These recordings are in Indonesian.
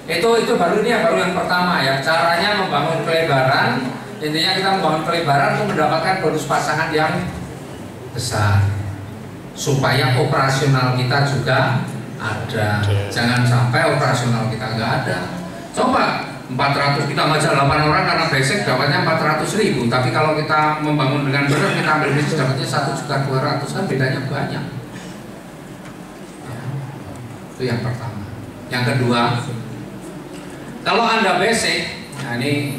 Itu baru yang pertama ya. Caranya membangun pelebaran, intinya kita membangun pelebaran untuk mendapatkan bonus pasangan yang besar, supaya operasional kita juga ada. Jangan sampai operasional kita nggak ada. Coba 400 kita ngajar 8 orang karena basic dapatnya 400.000, tapi kalau kita membangun dengan benar, kita ambil bisnis dapatnya 1.200.000, kan bedanya banyak. Itu yang pertama. Yang kedua, kalau Anda basic, nah ini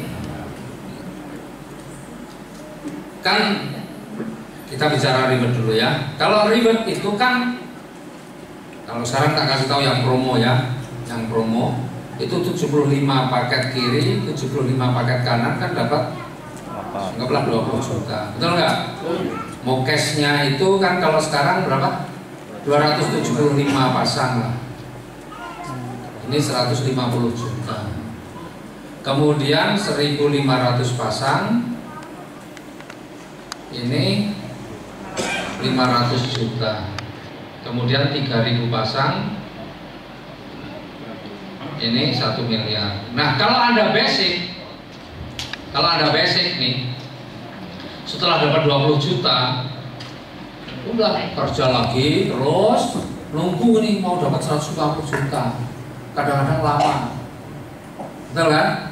kan kita bicara ribet dulu ya. Kalau ribet itu kan, kalau sekarang tak kasih tahu yang promo ya, yang promo itu 75 paket kiri, 75 paket kanan kan dapat anggaplah 20 juta, betul nggak? Mau cashnya itu kan kalau sekarang berapa? 275 pasang lah. Ini 150 juta. Kemudian 1.500 pasang, ini 500 juta. Kemudian 3.000 pasang, ini 1 miliar. Nah, kalau Anda basic nih, setelah dapat 20 juta, udah kerja lagi, terus nunggu nih mau dapat 150 juta. Kadang-kadang lama, betul kan?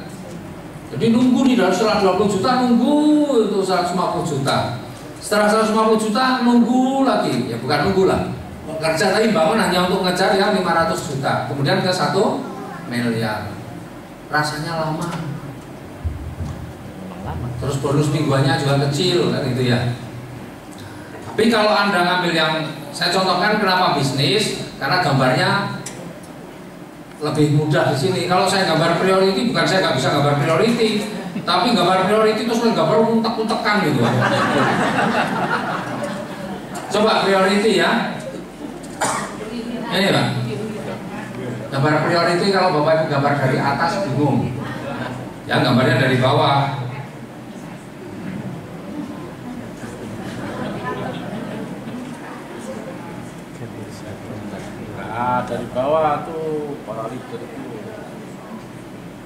Jadi nunggu nih, dari setelah 20 juta nunggu itu 150 juta. Setelah 150 juta nunggu lagi, ya bukan nunggu lah, kerja tapi bangun hanya untuk ngejar yang 500 juta. Kemudian ke 1 miliar, rasanya lama. Terus bonus mingguannya juga kecil kan gitu ya. Tapi kalau Anda ngambil yang saya contohkan, kenapa bisnis? Karena gambarnya lebih mudah di sini. Kalau saya gambar priority, bukan saya nggak bisa gambar priority, tapi gambar priority terus gambar untek-untekan gitu. Coba priority ya. Ini Pak. Gambar priority, kalau Bapak Ibu gambar dari atas bingung. Ya, gambarnya dari bawah. Nah, dari bawah tuh para leader itu.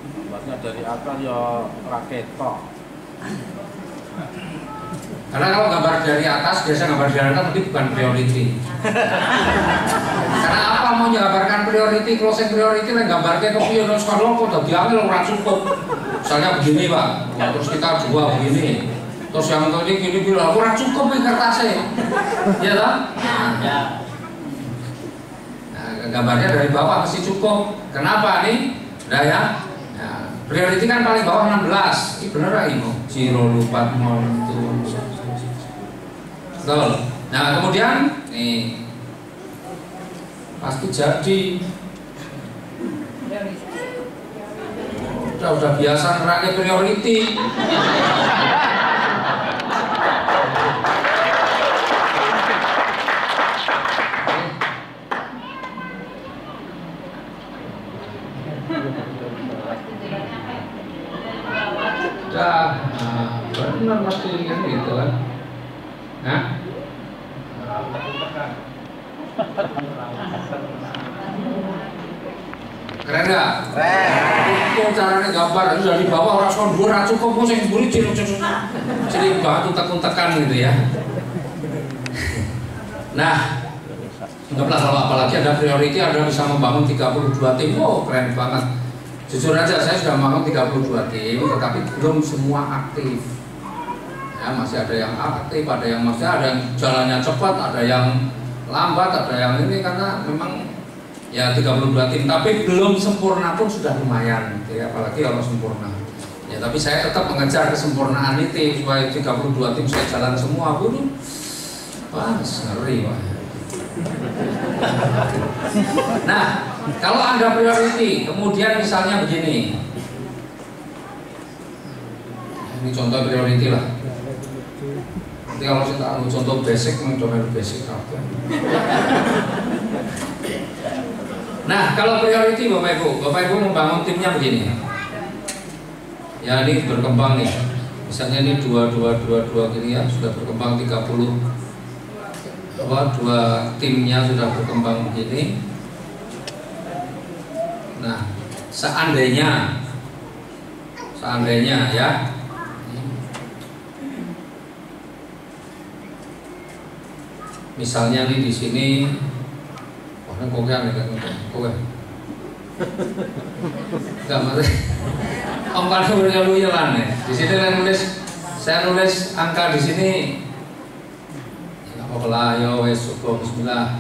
Gambarnya dari atas ya raketo. Karena kalau gambar dari atas, biasa gambar dari atas tapi bukan priority. Karena apa, mau menggambarkan priority, closing priority, dan gambarnya kepiye terus kalau kok diambil ora cukup. Misalnya begini Pak, terus kita dua begini, terus yang tadi gini bilang ora cukup nih kertasnya, ya toh? Nah, gambarnya dari bawah masih cukup. Kenapa nih? Udah ya. Nah, priority kan paling bawah 16. Ini bener lagi mau. Ciro lupa mau itu. Betul. Nah, kemudian nih pasti jadi. Udah biasa nerangnya priority. Benar pasti kan gitu kan. Nah, keren nggak? Keren. Itu caranya gambar dari bawah orang sondor cukup mau saya buri jadi banget untek-untekan gitu ya. Nah, anggaplah kalau apalagi ada priority, Anda bisa membangun 32 tim, oh keren banget. Jujur aja saya sudah membangun 32 tim, tetapi belum semua aktif. Ya, masih ada yang aktif, ada yang masih ada yang jalannya cepat, ada yang lambat, ada yang ini, karena memang ya 32 tim, tapi belum sempurna pun sudah lumayan, gitu ya, apalagi kalau sempurna. Ya, tapi saya tetap mengejar kesempurnaan itu supaya 32 tim saya jalan semua. Waduh, wah ngeri wah. Nah, kalau Anda priority, kemudian misalnya begini, ini contoh priority lah. Nanti kalau saya tahu contoh basic, mencoba basic apa? Nah, kalau priority Bapak Ibu membangun timnya begini. Ya, ini berkembang nih. Misalnya ini 2 gini ya, sudah berkembang 30. Dua timnya sudah berkembang begini. Nah, seandainya ya, misalnya nih di sini, enggak mati. Om kan berjalan nih. Di sini saya nulis angka di sini. Apa lah, yo wes syukur bismillah.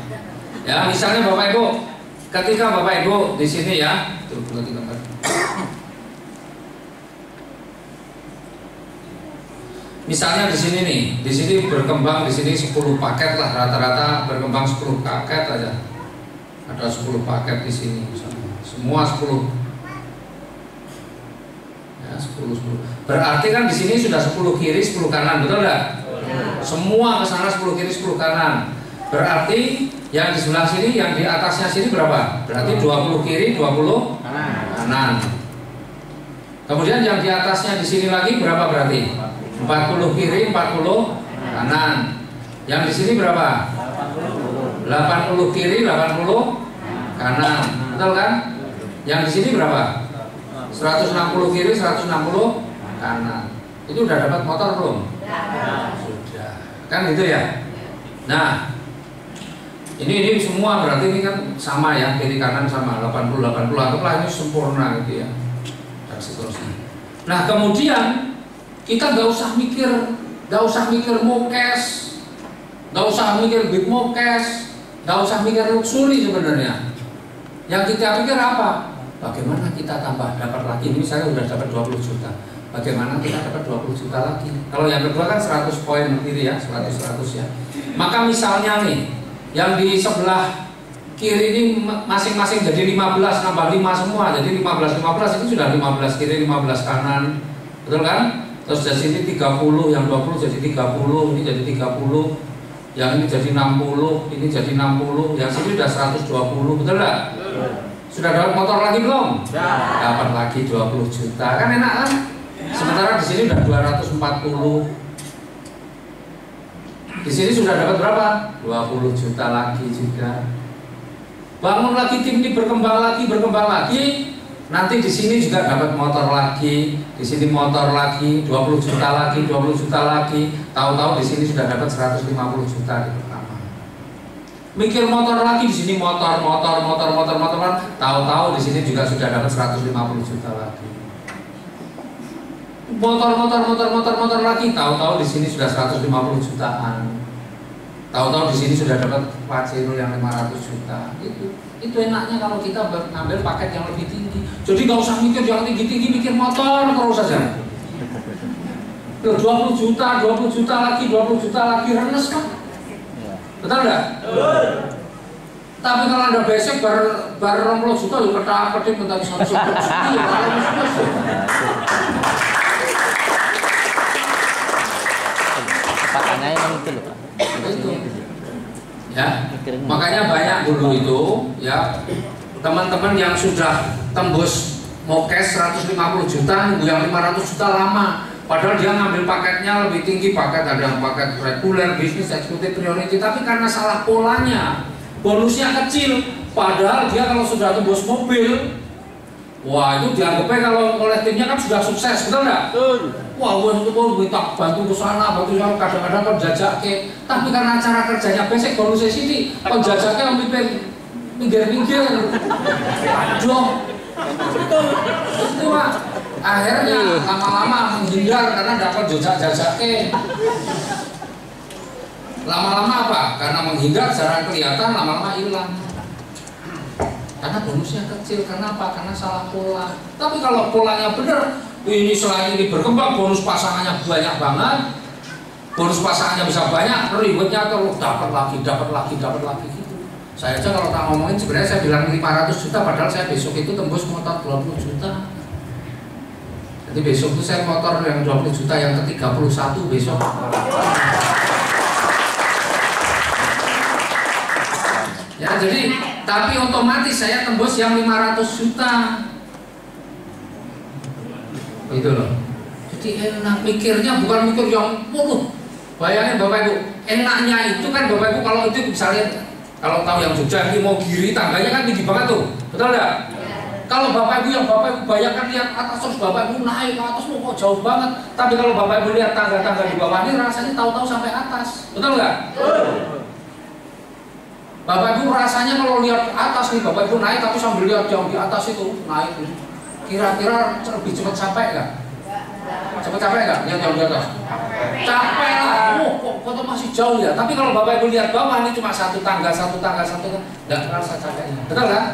Ya, misalnya Bapak Ibu, ketika Bapak Ibu di sini ya, misalnya di sini nih, di sini berkembang di sini 10 paket lah, rata-rata berkembang 10 paket aja. Ada 10 paket di sini misalnya. Semua 10. Ya, 10. Berarti kan di sini sudah 10 kiri, 10 kanan, betul enggak? Semua ke sana 10 kiri 10 kanan. Berarti yang di sebelah sini, yang di atasnya sini berapa? Berarti 20 kiri 20 kanan. Kemudian yang di atasnya di sini lagi berapa berarti? 40 kiri 40 kanan. Yang di sini berapa? 80 kiri 80 kanan. Betul kan? Yang di sini berapa? 160 kiri 160 kanan. Itu udah dapat motor belum? Sudah. Kan gitu ya. Nah, ini semua berarti ini kan sama ya, kiri kanan sama 80 anggaplah ini sempurna gitu ya. Dan seterusnya. Nah, kemudian kita nggak usah mikir mokes, nggak usah mikir big mokes, nggak usah mikir luxury sebenarnya. Yang kita pikir apa? Bagaimana kita tambah dapat lagi? Ini saya udah dapat 20 juta. Bagaimana kita dapat 20 juta lagi? Kalau yang kedua kan 100 poin sendiri ya, 100 ya. Maka misalnya nih, yang di sebelah kiri ini masing-masing jadi 15, nambah 5 semua, jadi 15 itu sudah 15 kiri 15 kanan, betul kan? Terus dari sini 30, yang 20 jadi 30, ini jadi 30, yang ini jadi 60, ini jadi 60, yang sini sudah 120, betul nggak? Sudah dapat motor lagi belum? Dapat lagi 20 juta, kan enak kan? Sementara di sini sudah 240. Di sini sudah dapat berapa? 20 juta lagi juga. Bangun lagi tim ini berkembang lagi. Nanti di sini juga dapat motor lagi, di sini motor lagi, 20 juta lagi, 20 juta lagi. Tahu-tahu di sini sudah dapat 150 juta di pertama. Mikir motor lagi, di sini motor. Tahu-tahu di sini juga sudah dapat 150 juta lagi. Motor lagi, tahu-tahu di sini sudah 150 jutaan. Tahu-tahu di sini sudah dapat Pajero yang 500 juta. Itu enaknya kalau kita ngambil paket yang lebih tinggi. Jadi nggak usah mikir yang tinggi-tinggi, mikir motor terus saja. 20 juta lagi, 20 juta lagi, renes kan? Betul nggak? Tapi kalau Anda basic baru 20 juta, lu ketak-ketik tentang 100 juta. Pakannya emang itu loh Pak. Itu. Ya, makanya banyak dulu itu ya teman-teman yang sudah tembus mokes 150 juta, nunggu yang 500 juta lama. Padahal dia ngambil paketnya lebih tinggi, paket ada yang paket reguler, bisnis, eksekutif, priority, tapi karena salah polanya, bonusnya kecil. Padahal dia kalau sudah tembus mobil, wah itu dianggapnya kalau oleh timnya kan sudah sukses, betul nggak? Wah, itu minta bantu ke sana, kadang-kadang kan jajak ke. Tapi karena cara kerjanya basic, bonusnya sini, kan jajaknya minggir-minggir. Aduh, itu Pak. Akhirnya lama-lama menghindar karena dapat jajak ke. Lama-lama apa? Karena menghindar jarang kelihatan, lama-lama hilang. Karena bonusnya kecil, karena apa? Karena salah pola. Tapi kalau polanya benar, ini selain ini berkembang, bonus pasangannya banyak banget, bonus pasangannya bisa banyak, ribetnya terus dapat lagi gitu. Saya aja kalau tak ngomongin sebenarnya saya bilang 500 juta, padahal saya besok itu tembus motor 20 juta. Jadi besok itu saya motor yang 20 juta yang ke-31 besok. Ya jadi, tapi otomatis saya tembus yang 500 juta. Itu loh. Jadi enak mikirnya, bukan mikir yang bayangin Bapak Ibu, enaknya itu kan Bapak Ibu kalau itu misalnya kalau tahu yang Jogja ini mau giri tangganya kan tinggi banget tuh, betul nggak? Kalau bapak ibu bayangkan lihat atas terus bapak ibu naik ke atas kok jauh banget. Tapi kalau bapak ibu lihat tangga-tangga di bawah ini rasanya tahu-tahu sampai atas, betul nggak? Bapak ibu rasanya kalau lihat ke atas nih, bapak ibu naik tapi sambil lihat jauh di atas itu naik. Kira-kira lebih cepat sampai nggak? Cepat capek nggak? Lihat jauh di atas? Capek lah. Kok masih jauh ya. Tapi kalau bapak ibu lihat bawah ini cuma satu tangga, nggak terasa capeknya. Betul kan?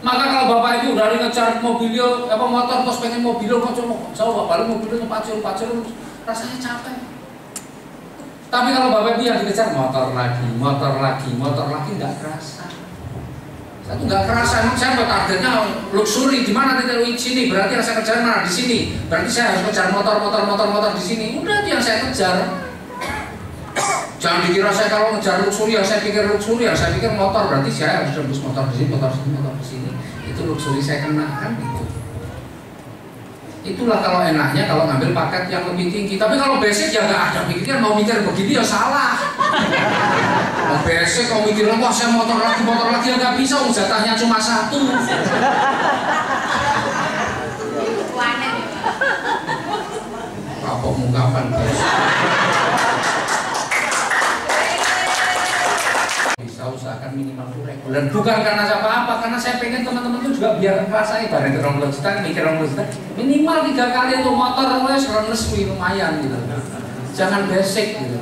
Maka kalau bapak ibu dari ngejar mobilio, motor terus pengen mobilio kok jauh, balik mobilio pacul, rasanya capek. Tapi kalau bapak ibu yang dikejar motor lagi, nggak kerasa. Satu nggak kerasa, emang saya targetnya luxury di mana titik di sini, berarti yang saya kejar mana di sini, berarti saya harus kejar motor di sini. Udah itu yang saya kejar. Jangan dikira saya kalau ngejar luxury yang saya pikir motor, berarti saya harus tembus motor di sini. Itu luxury saya kena kan gitu. Itulah kalau enaknya kalau ngambil paket yang lebih tinggi. Tapi kalau basic ya nggak ada pikiran mau mikir begini ya salah. Mau basic mau mikirin wah saya motor lagi ya nggak bisa, jatahnya cuma satu. Kapok mungkapan bisa usahakan minimal reguler, bukan karena apa-apa, karena saya pengen teman-teman itu juga biar ngerasain bareng ke mikir minimal 3 kali untuk motor wes lumayan gitu. Jangan basic gitu.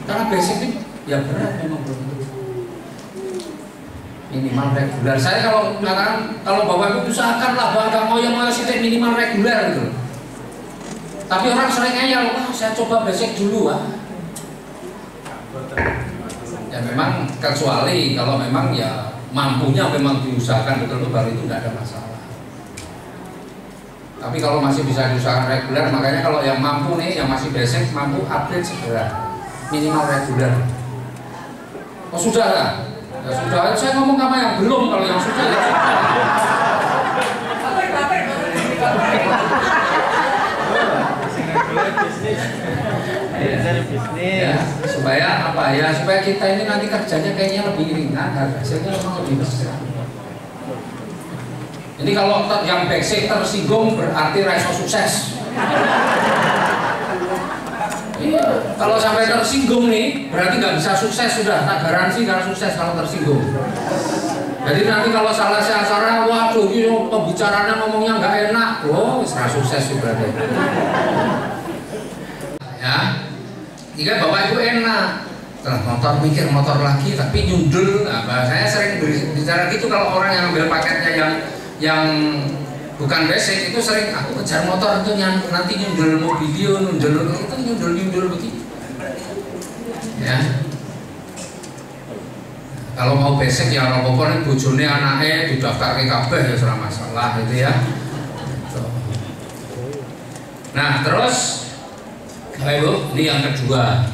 Karena basic itu ya berat memang belum minimal reguler. Saya kalau mengatakan kalau bapak ibu usahakanlah bangga moyo sitik minimal reguler gitu. Tapi orang sering ngeyel, wah saya coba basic dulu Ya memang kecuali kalau memang ya mampunya memang diusahakan betul-betul baru itu tidak ada masalah. Tapi kalau masih bisa diusahakan reguler, makanya kalau yang mampu nih, yang masih basic mampu upgrade segera minimal reguler. Oh sudah lah, ya sudah. Saya ngomong sama yang belum, kalau yang sudah ya ya, supaya apa ya, supaya kita ini nanti kerjanya kayaknya lebih ringan, hasilnya memang lebih besar. Jadi kalau yang basic tersinggung berarti reso sukses. Iya, kalau sampai tersinggung nih berarti nggak bisa sukses, sudah tak garansi nggak sukses kalau tersinggung. Jadi nanti kalau salah acara, waduh, pembicaranya ngomongnya nggak enak, loh, serah sukses sih berarti. Ya, jika bapak ibu enak, setelah motor mikir motor lagi, tapi nyundul. Nah, saya sering bicara gitu kalau orang yang ambil paketnya yang bukan basic itu sering aku kejar motor itu nanti nyundul mobilio, nyundul begitu. Ya. Kalau mau basic ya apa-apa nih bojone anaknya didaftar ke kabeh ya serah masalah itu ya. Nah terus, Bapak Ibu, ini yang kedua.